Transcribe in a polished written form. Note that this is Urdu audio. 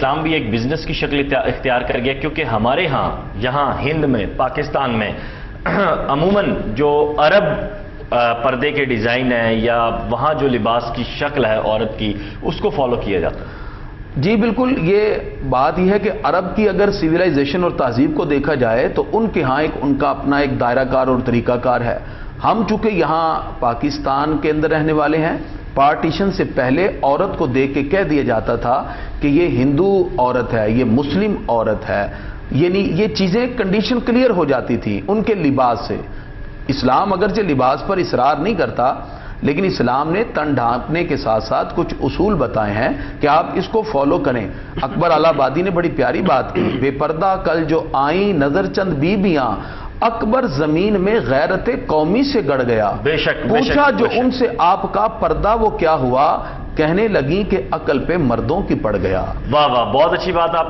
اسلام بھی ایک بزنس کی شکل اختیار کر گیا، کیونکہ ہمارے ہاں یہاں ہند میں، پاکستان میں عموماً جو عرب پردے کے ڈیزائن ہیں یا وہاں جو لباس کی شکل ہے عورت کی، اس کو فالو کیا جاتا ہے۔ جی بالکل، یہ بات یہ ہے کہ عرب کی اگر سویلائزیشن اور تہذیب کو دیکھا جائے تو ان کے ہاں ان کا اپنا ایک دائرہ کار اور طریقہ کار ہے۔ ہم چونکہ یہاں پاکستان کے اندر رہنے والے ہیں، پارٹیشن سے پہلے عورت کو دیکھ کے کہہ دیا جاتا تھا کہ یہ ہندو عورت ہے، یہ مسلم عورت ہے، یعنی یہ چیزیں کنڈیشن کلیئر ہو جاتی تھی ان کے لباس سے۔ اسلام اگرچہ لباس پر اصرار نہیں کرتا، لیکن اسلام نے تن ڈھانپنے کے ساتھ ساتھ کچھ اصول بتائے ہیں کہ آپ اس کو فالو کریں۔ اکبر الہ آبادی نے بڑی پیاری بات کی، بے پردہ کل جو آئیں نظر چند بیبیاں، اکبر زمین میں غیرت قومی سے گڑ گیا۔ بے شک پوچھا جو ان سے آپ کا پردہ وہ کیا ہوا، کہنے لگی کہ عقل پہ مردوں کی پڑ گیا۔ واہ واہ، بہت اچھی بات آپ